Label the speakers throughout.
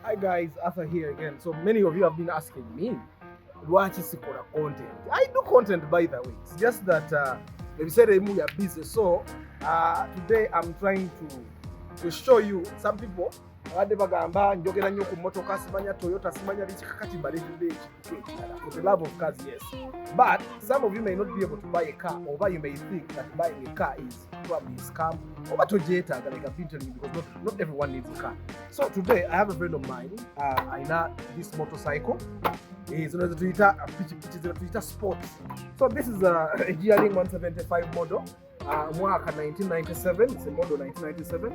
Speaker 1: Hi guys, Arthur here again. So many of you have been asking me, what is content? I do content by the way. It's just that they said we are busy. So today I'm trying to show you some people abadde bagamba njogera nnyo ku motoka simanya Toyota simanya biki kakati balivide for the love of cars, yes. But some of you may not be able to buy a car, or you may think that buying a car is probably a scam or tojeeta like a interview, because not everyone needs a car. So today I have a friend of mine, I know this motorcycle is on the Twitter Sport. So this is a GRing 175 model, mwaka 1997. It's a model 1997.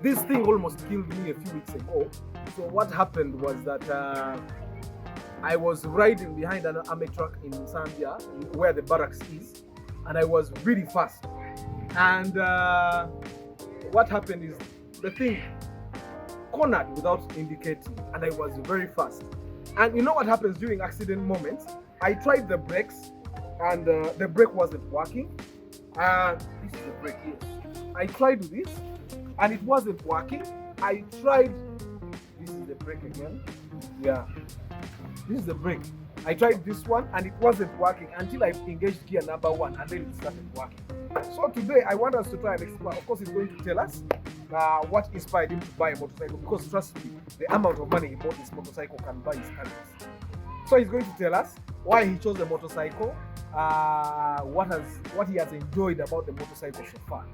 Speaker 1: This thing almost killed me a few weeks ago. So what happened was that I was riding behind an army truck in Zambia, where the barracks is, and I was really fast. And what happened is the thing cornered without indicating, and I was very fast. And you know what happens during accident moments? I tried the brakes, and the brake wasn't working. This is the brake, yes. I tried this, and it wasn't working. I tried, this is the brake again. Yeah, this is the brake. I tried this one, and it wasn't working until I engaged gear number 1, and then it started working. So today I want us to try and explore. Of course, he's going to tell us what inspired him to buy a motorcycle, because trust me, the amount of money he bought this motorcycle can buy his happiness. So he's going to tell us why he chose the motorcycle, what he has enjoyed about the motorcycle so far.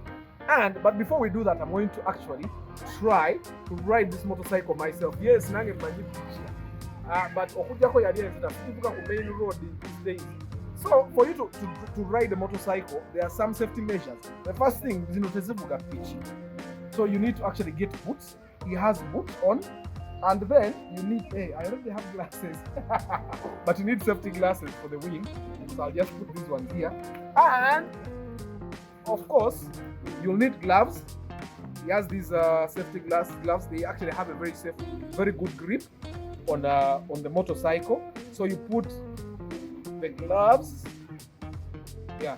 Speaker 1: But before we do that, I'm going to actually try to ride this motorcycle myself. Yes, nange mmanyi picture. But okujjako yali enzita kuvuga ku main road these days. So for you to ride a motorcycle, there are some safety measures. The first thing is tezivuga pitch. So you need to actually get boots. He has boots on. And then you need, I already have glasses, but you need safety glasses for the wing. So I'll just put these ones here. And of course, you'll need gloves. He has these safety gloves. They actually have a very good grip on the motorcycle. So you put the gloves, yeah,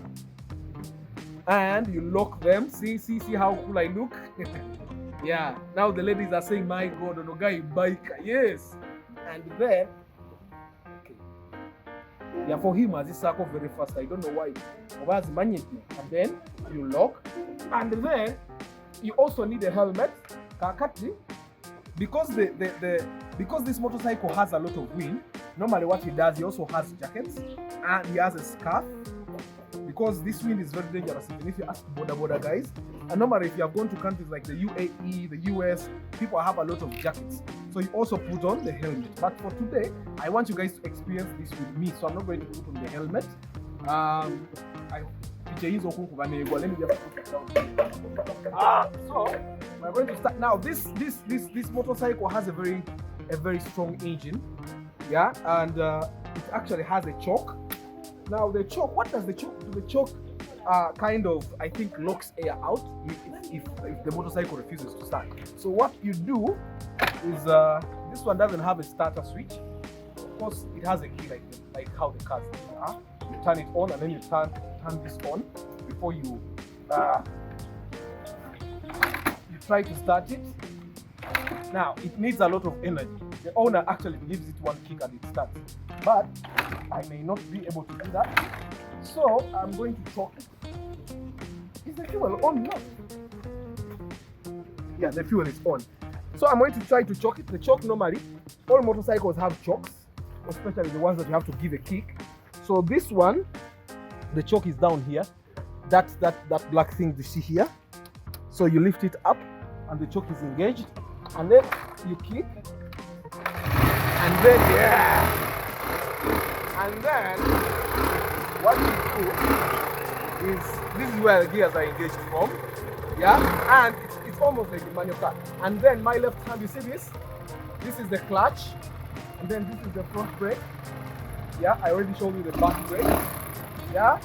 Speaker 1: and you lock them. See how cool I look. Yeah, now the ladies are saying, my God, Onogai biker, yes. And then, okay, yeah, for him as he circle very fast, I don't know why. And then you lock, and then you also need a helmet, because because this motorcycle has a lot of wind. Normally, what he does, he also has jackets, and he has a scarf, because this wind is very dangerous. Even if you ask border guys, and normally if you have gone to countries like the UAE, the US, people have a lot of jackets. So you also put on the helmet. But for today, I want you guys to experience this with me. So I'm not going to put on the helmet. Let me just put it down. So we're going to start now. This motorcycle has a very strong engine. Yeah, and it actually has a choke. Now the choke, what does the choke do? The choke kind of, I think, locks air out if the motorcycle refuses to start. So what you do is, this one doesn't have a starter switch. Of course, it has a key like how the cars are. You turn it on, and then you turn this on before you try to start it. Now it needs a lot of energy. The owner actually gives it one kick and it starts, but I may not be able to do that. So I'm going to choke it. Is the fuel on? No. Yeah, the fuel is on. So I'm going to try to choke it. The choke, normally, all motorcycles have chokes, especially the ones that you have to give a kick. So this one, the choke is down here. That's that black thing you see here. So you lift it up, and the choke is engaged, and then you kick, and then and then what you do is, this is where the gears are engaged from, yeah, and it's almost like a manual car. And then my left hand, you see this is the clutch, and then this is the front brake. Yeah, I already showed you the back brake. Yeah,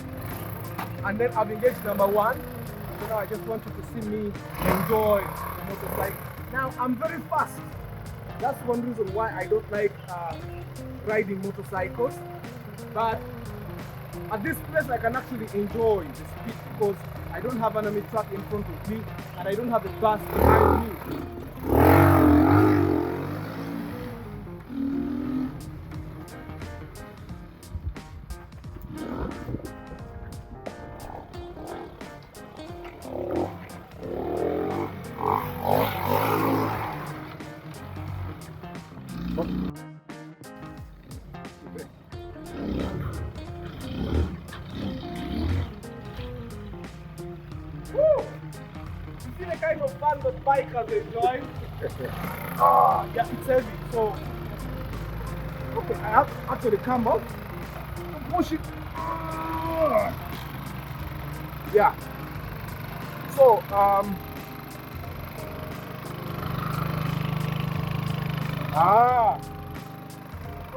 Speaker 1: and then I've engaged number 1. So now I just want you to see me enjoy the motorcycle. Now I'm very fast. That's one reason why I don't like riding motorcycles. But at this place I can actually enjoy the speed, because I don't have an enemy truck in front of me, and I don't have a bus behind me. the kind of fun that bikers enjoy. Yeah, it's heavy. So, okay, I have to actually come up to push it. Yeah. So,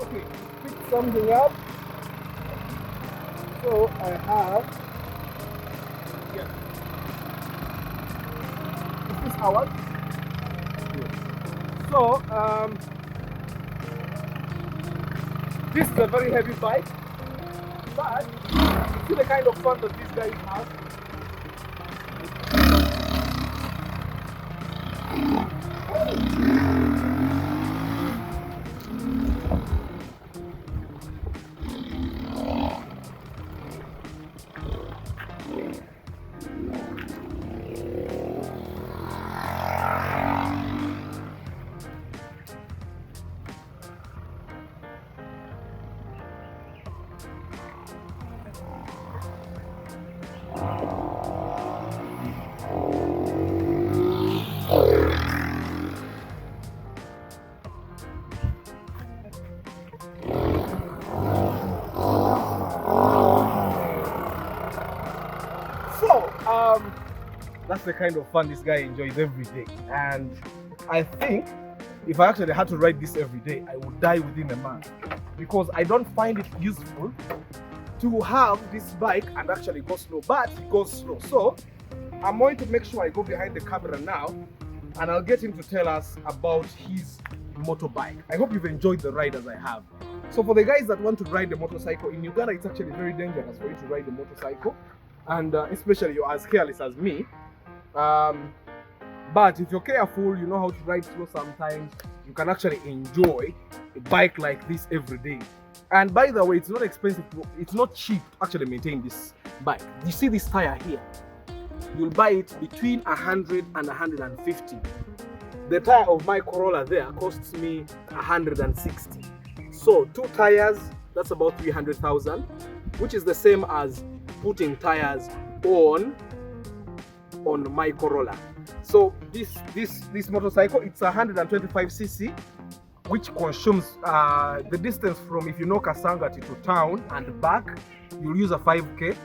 Speaker 1: okay, pick something up. So I have, yeah. Is this ours? Yeah. So, this is a very heavy bike, but you see the kind of fun that these guys have. That's the kind of fun this guy enjoys every day. And I think if I actually had to ride this every day, I would die within a month, because I don't find it useful to have this bike and actually go slow, but it goes slow. So I'm going to make sure I go behind the camera now, and I'll get him to tell us about his motorbike. I hope you've enjoyed the ride as I have. So for the guys that want to ride a motorcycle, in Uganda it's actually very dangerous for you to ride a motorcycle, and especially you're as careless as me. But if you're careful, you know how to ride slow sometimes, you can actually enjoy a bike like this every day. And by the way, it's not expensive, it's not cheap to actually maintain this bike. You see this tire here? You'll buy it between 100 and 150. The tire of my Corolla there costs me 160. So 2 tires, that's about 300,000, which is the same as putting tires on my Corolla. So this motorcycle, it's 125cc, which consumes the distance from, if you know Kasangati to town and back, you'll use a 5k,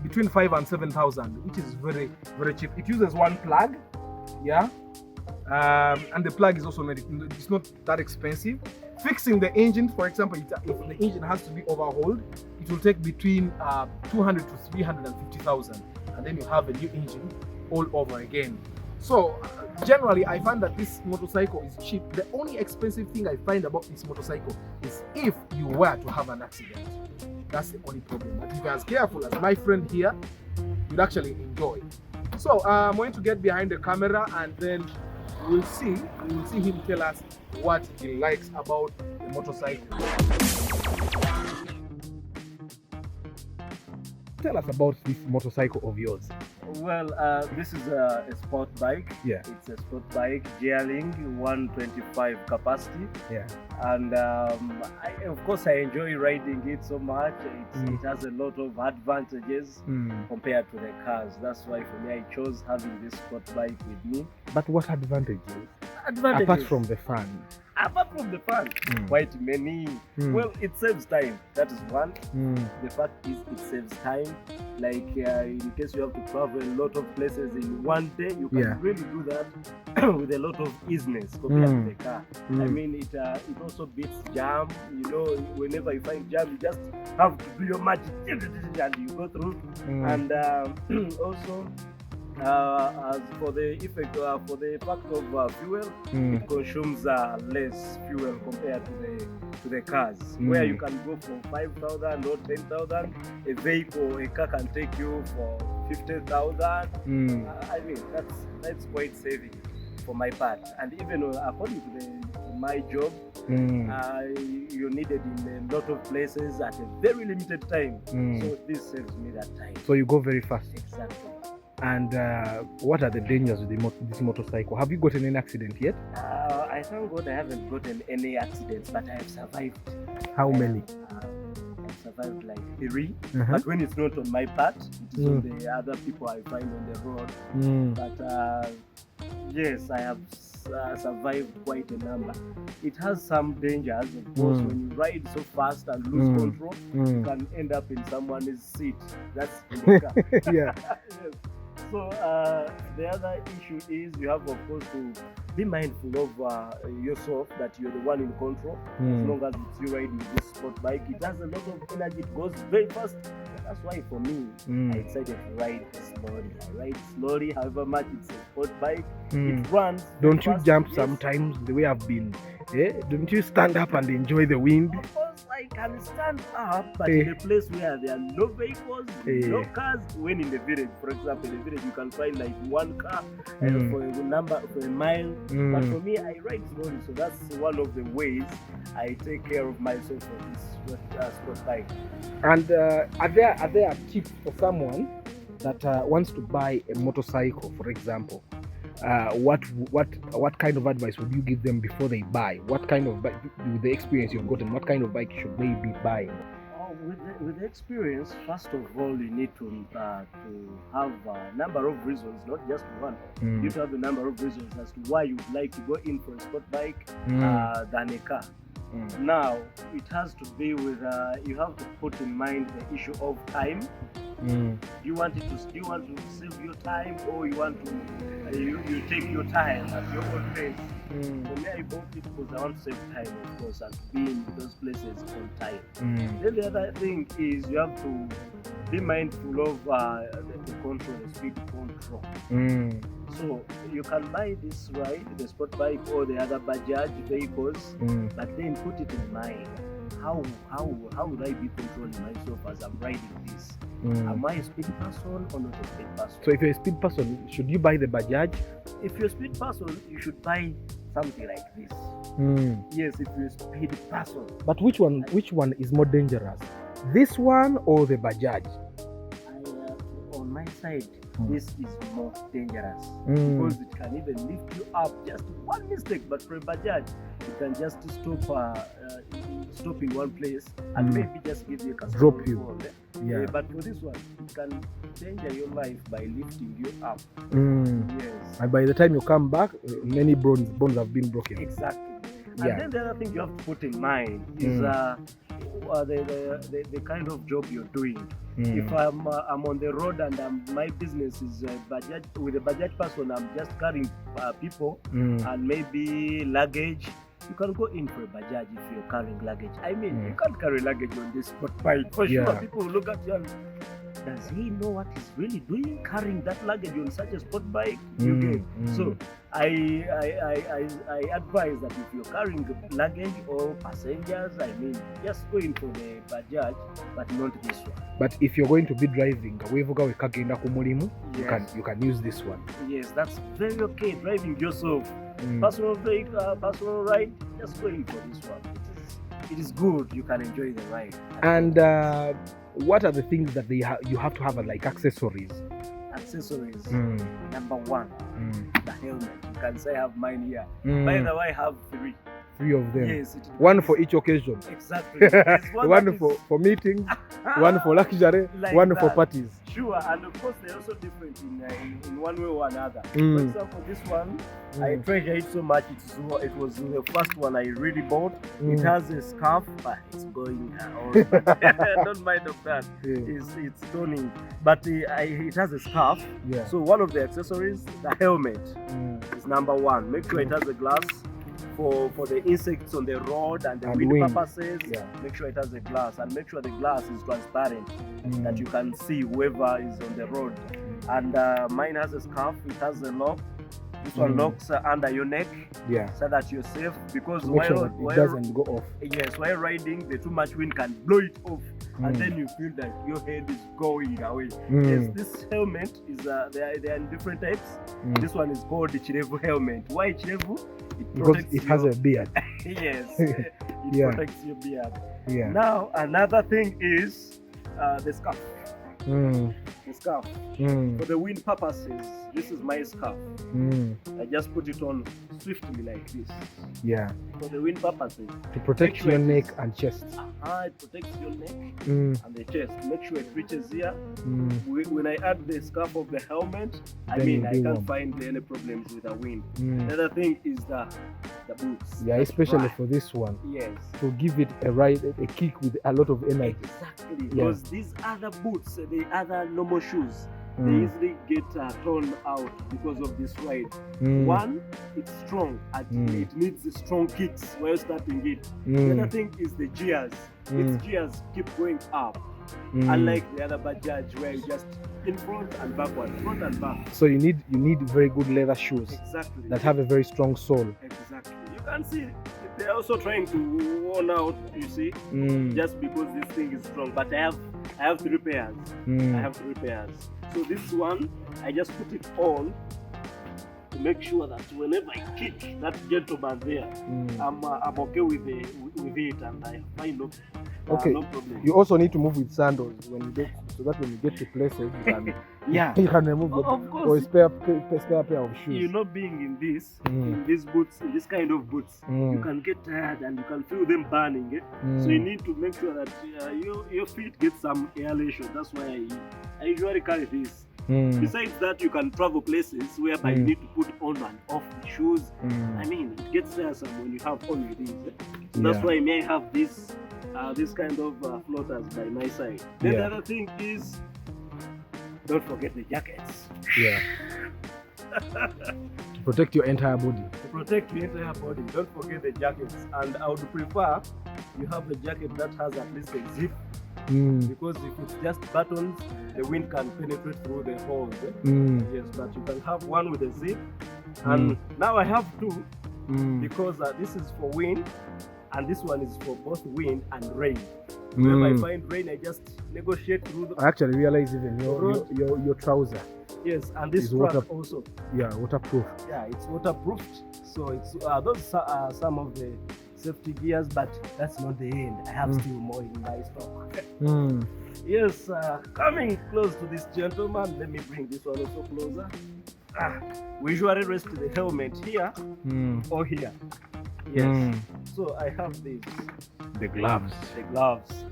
Speaker 1: between 5 and 7,000, which is very, very cheap. It uses one plug, yeah, and the plug is also it's not that expensive. Fixing the engine, for example, if the engine has to be overhauled, it will take between 200 to 350,000, and then you have a new engine all over again. So generally, I find that this motorcycle is cheap. The only expensive thing I find about this motorcycle is if you were to have an accident. That's the only problem. But if you're as careful as my friend here, you'd actually enjoy. So I'm going to get behind the camera, and then we'll see him tell us what he likes about the motorcycle. Tell us about this motorcycle of yours.
Speaker 2: Well, this is a sport bike.
Speaker 1: Yeah.
Speaker 2: It's a sport bike, gearing 125 capacity.
Speaker 1: Yeah.
Speaker 2: And of course, I enjoy riding it so much. It has a lot of advantages compared to the cars. That's why for me, I chose having this sport bike with me.
Speaker 1: But what advantages?
Speaker 2: Advantages?
Speaker 1: Apart from the fun.
Speaker 2: Apart from the fun, quite many. Well, it saves time. That is one. The fact is, it saves time. Like in case you have to travel a lot of places in one day, you can really do that with a lot of easiness compared to the car. I mean, it also beats jam. You know, whenever you find jam, you just have to do your magic and you go through. And also, as for the effect, for the fact of fuel, it consumes less fuel compared to the cars, where you can go for 5,000 or 10,000. A car can take you for 50,000. I mean, that's quite saving for my part. And even according to my job, you're needed in a lot of places at a very limited time. So this saves me that time.
Speaker 1: So you go very fast.
Speaker 2: Exactly.
Speaker 1: And what are the dangers with this motorcycle? Have you gotten any accident yet?
Speaker 2: I thank God I haven't gotten any accidents, but I have survived.
Speaker 1: How many?
Speaker 2: I've survived like 3. But when it's not on my part, it is on the other people I find on the road. But yes, I have survived quite a number. It has some dangers, of course. When you ride so fast and lose control, you can end up in someone's seat. That's in the car.
Speaker 1: Yeah.
Speaker 2: Yes. So the other issue is you have, of course, to be mindful of yourself, that you're the one in control. As long as it's you riding this sport bike, it has a lot of energy. It goes very fast. That's why for me, I decided to ride slowly. I ride slowly, however much it's a sport bike. It runs.
Speaker 1: Don't you
Speaker 2: fast,
Speaker 1: jump
Speaker 2: yes.
Speaker 1: sometimes the way I've been? Don't you stand up and enjoy the wind?
Speaker 2: Of course, I can stand up, but in a place where there are no vehicles, no cars. When in the village, for example, in the village, you can find like one car for a mile. But for me, I ride slowly, so that's one of the ways I take care of myself for this sport bike.
Speaker 1: And are there tips for someone that wants to buy a motorcycle, for example? What kind of advice would you give them before they buy? What kind of bike, with the experience you've gotten, what kind of bike should they be buying?
Speaker 2: With the experience, first of all, you need to have a number of reasons, not just one. You need to have a number of reasons as to why you would like to go in for a sport bike than a car. Now, it has to be with, you have to put in mind the issue of time. You want to save your time, or you want to you take your time at your own pace. For me, I bought it because I want to save time, of course, and to be in those places on time. Then the other thing is you have to be mindful of the control, the speed control. So you can buy this ride, the sport bike or the other Bajaj vehicles, but then put it in mind. How would I be controlling myself as I'm riding this? Am I a speed person or not a speed person?
Speaker 1: So if you're a speed person, should you buy the Bajaj?
Speaker 2: If you're a speed person, you should buy something like this. Yes, if you're a speed person.
Speaker 1: But which one is more dangerous? This one or the Bajaj?
Speaker 2: On my side, this is more dangerous because it can even lift you up. Just one mistake, but for a Bajaj, it can just stop in one place and maybe just give you a
Speaker 1: drop you.
Speaker 2: But for this one, it can danger your life by lifting you up. Yes.
Speaker 1: And by the time you come back, many bones have been broken.
Speaker 2: Exactly. And then the other thing you have to put in mind is the kind of job you're doing. If I'm on the road and my business is Bajaj, with a Bajaj person, I'm just carrying people and maybe luggage. You can go in for a Bajaj if you're carrying luggage. I mean, you can't carry luggage on this sport bike. For sure, people will look at you and, does he know what he's really doing carrying that luggage on such a sport bike? So I advise that if you're carrying luggage or passengers, I mean, just go in for the Bajaj, but not this one.
Speaker 1: But if you're going to be driving, you can use this one.
Speaker 2: Yes, that's very okay. Driving yourself, personal vehicle, personal ride, just go in for this one. It is good. You can enjoy the ride.
Speaker 1: And what are the things that you have to have like accessories?
Speaker 2: Accessories. Number one, the helmet. You can say I have mine here. By the way, I have three.
Speaker 1: Three of them.
Speaker 2: Yes.
Speaker 1: One for each occasion.
Speaker 2: Exactly.
Speaker 1: One for meetings, one for luxury, like one for parties.
Speaker 2: Sure, and of course they're also different in one way or another. For example, this one, I treasure it so much. It was the first one I really bought. It has a scarf, but it's going on. Don't mind of that. It's toning, but it has a scarf. So one of the accessories, the helmet, is number one. Make sure it has a glass. For the insects on the road and the wind purposes, make sure it has a glass, and make sure the glass is transparent, that you can see whoever is on the road. And mine has a scarf, it has a lock. This one locks under your neck, so that you're safe, because while
Speaker 1: it doesn't go off.
Speaker 2: Yes, while riding, the too much wind can blow it off, and then you feel that your head is going away. Yes, this helmet is they are in different types. This one is called the Chirevu helmet. Why Chirevu?
Speaker 1: Because it has a beard.
Speaker 2: Yes, it protects your beard. Now another thing is the scarf. the scarf. For the wind purposes, this is my scarf. I just put it on swiftly like this.
Speaker 1: Yeah.
Speaker 2: For the wind purposes.
Speaker 1: To protect
Speaker 2: Make sure
Speaker 1: your
Speaker 2: it
Speaker 1: neck
Speaker 2: is-
Speaker 1: and chest.
Speaker 2: It protects your neck and the chest. Make sure it reaches here. When I add the scarf of the helmet, I
Speaker 1: Then
Speaker 2: mean,
Speaker 1: you'll
Speaker 2: I
Speaker 1: be
Speaker 2: can't
Speaker 1: warm.
Speaker 2: find any problems with the wind. The other thing is the boots.
Speaker 1: Yeah,
Speaker 2: That's
Speaker 1: especially
Speaker 2: right.
Speaker 1: for this one.
Speaker 2: Yes.
Speaker 1: To give it a ride, a kick with a lot of energy.
Speaker 2: Exactly.
Speaker 1: Yeah.
Speaker 2: Because these other boots, the other normal shoes, they easily get torn out because of this ride. One, it's strong and it needs the strong kicks while starting it. The other thing is the gears. Its gears keep going up, unlike the other Bajaj where you just in front and backward, front and back.
Speaker 1: So you need very good leather shoes
Speaker 2: Exactly.
Speaker 1: that have a very strong sole.
Speaker 2: Exactly. You can see they're also trying to worn out. You see, just because this thing is strong. But I have 3 pairs. I have 3 pairs. So this one, I just put it on to make sure that whenever I kick that gentleman there, I'm okay with it, and I find no problem.
Speaker 1: You also need to move with sandals when you get, so that when you get to places you can you can remove it,
Speaker 2: Of course.
Speaker 1: or a spare pair of shoes.
Speaker 2: You know, being in these boots, in this kind of boots, you can get tired and you can feel them burning. So you need to make sure that your feet get some aeration. That's why I usually carry this. Besides that, you can travel places whereby you need to put on and off the shoes. I mean, it gets tiresome when you have only these. So that's why I may have this kind of floaters by my side. Then the other thing is, don't forget the jackets.
Speaker 1: Yeah. To protect your entire body.
Speaker 2: To protect your entire body, don't forget the jackets. And I would prefer you have a jacket that has at least a zip, because if it's just buttons, the wind can penetrate through the holes. Yes, but you can have one with a zip. And now I have 2 because this is for wind and this one is for both wind and rain. Whenever I find rain, I just negotiate through the...
Speaker 1: I actually realize even your trouser.
Speaker 2: Yes, and this
Speaker 1: is
Speaker 2: strap also.
Speaker 1: Yeah, waterproof.
Speaker 2: Yeah, it's waterproofed. So it's those are some of the safety gears, but that's not the end. I have still more in my stock. Yes, coming close to this gentleman, let me bring this one also closer. We usually rest the helmet here or here. Yes. So I have these.
Speaker 1: The gloves.
Speaker 2: The gloves.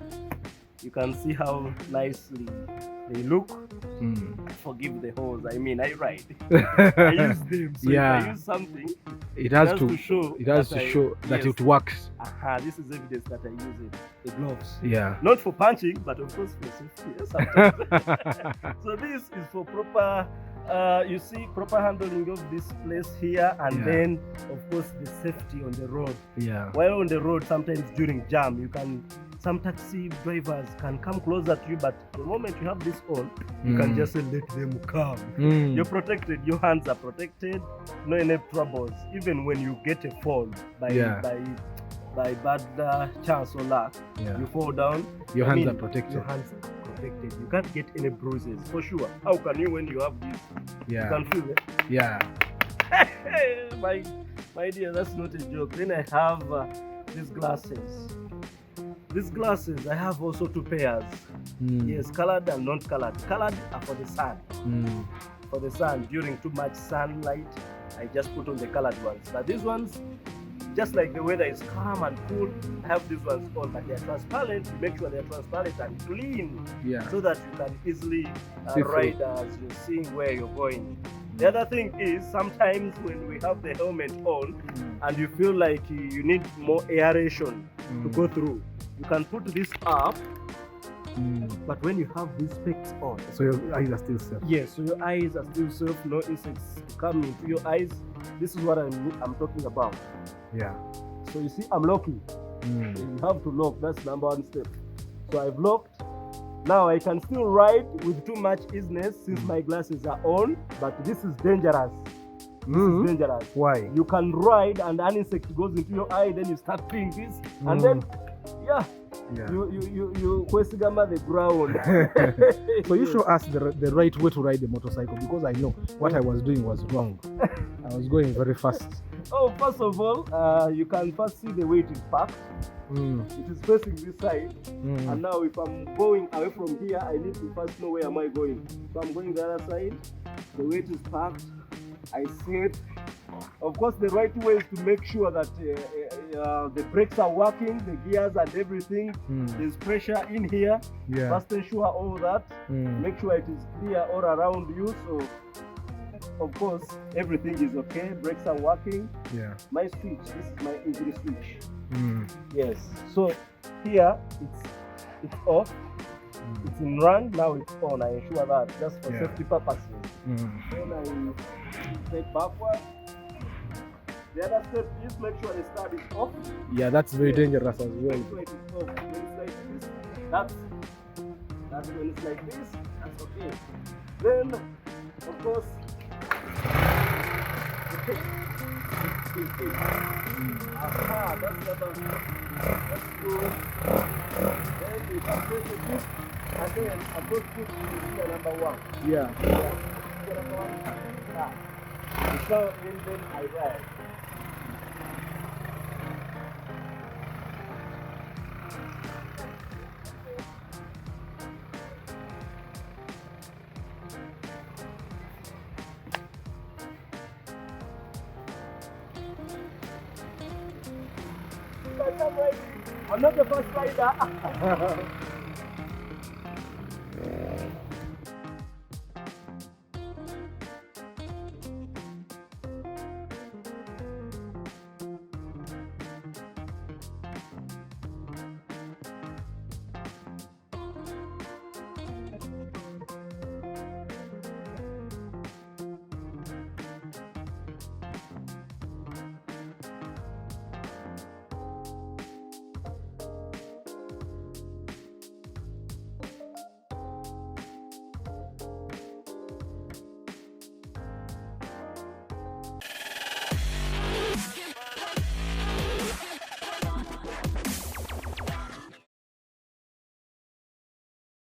Speaker 2: You can see how nicely they look. Forgive the hose. I mean, I ride. I use them. So if I use something,
Speaker 1: it has to
Speaker 2: show.
Speaker 1: It has to show that it works.
Speaker 2: This is evidence that I use it. The gloves.
Speaker 1: Yeah.
Speaker 2: Not for punching, but of course for safety. Sometimes. So this is for proper. You see, proper handling of this place here, and then of course the safety on the road.
Speaker 1: Yeah.
Speaker 2: While on the road, sometimes during jam, some taxi drivers can come closer to you, but the moment you have this on, you can just let them come. You're protected. Your hands are protected. No any troubles. Even when you get a fall by bad chance or luck, you fall down.
Speaker 1: Your hands are protected.
Speaker 2: Your hands are protected. You can't get any bruises for sure. How can you when you have this?
Speaker 1: Yeah.
Speaker 2: You can feel it.
Speaker 1: Yeah.
Speaker 2: My dear, that's not a joke. Then I have these glasses. These glasses, I have also 2 pairs. Yes, colored and non-colored. Colored are for the sun. For the sun, during too much sunlight, I just put on the colored ones. But these ones, just like the weather is calm and cool, I have these ones on, but they're transparent. You make sure they're transparent and clean, so that you can easily ride as you're seeing where you're going. The other thing is, sometimes when we have the helmet on and you feel like you need more aeration to go through, you can put this up, but when you have these specs on,
Speaker 1: so your eyes are still safe.
Speaker 2: Yes, so your eyes are still safe, no insects come into your eyes. This is what I'm talking about.
Speaker 1: Yeah.
Speaker 2: So you see, I'm locking. You have to lock. That's number 1 step. So I've locked. Now I can still ride with too much easiness since my glasses are on, but this is dangerous. This is dangerous.
Speaker 1: Why?
Speaker 2: You can ride and an insect goes into your eye, then you start doing this, and then you questigama the ground.
Speaker 1: So you show us the right way to ride the motorcycle, because I know what I was doing was wrong. I was going very fast.
Speaker 2: Oh, first of all, you can first see the way it is parked. It is facing this side, and now if I'm going away from here, I need to first know where am I going. So I'm going the other side. The way it is parked, I see it. Of course, the right way is to make sure that the brakes are working, the gears and everything. There's pressure in here.
Speaker 1: Yeah.
Speaker 2: First ensure all that. Make sure it is clear all around you. So, of course, everything is okay. Brakes are working.
Speaker 1: Yeah.
Speaker 2: My switch, this is my engine switch. Yes. So here it's off. It's in run. Now it's on. I ensure that just for safety purposes. Then I take backward. The other step is make sure the start is off.
Speaker 1: Yeah, that's very dangerous as well.
Speaker 2: Make sure it is off. When it's like this, that's when it's like this, that's okay. Then, of course, okay. Aha, that's the other. Let's go. Then you can press the tip, and then I put it to gear number 1.
Speaker 1: Yeah.
Speaker 2: Gear number 1. Ah. So then I ride. I'm not the first rider.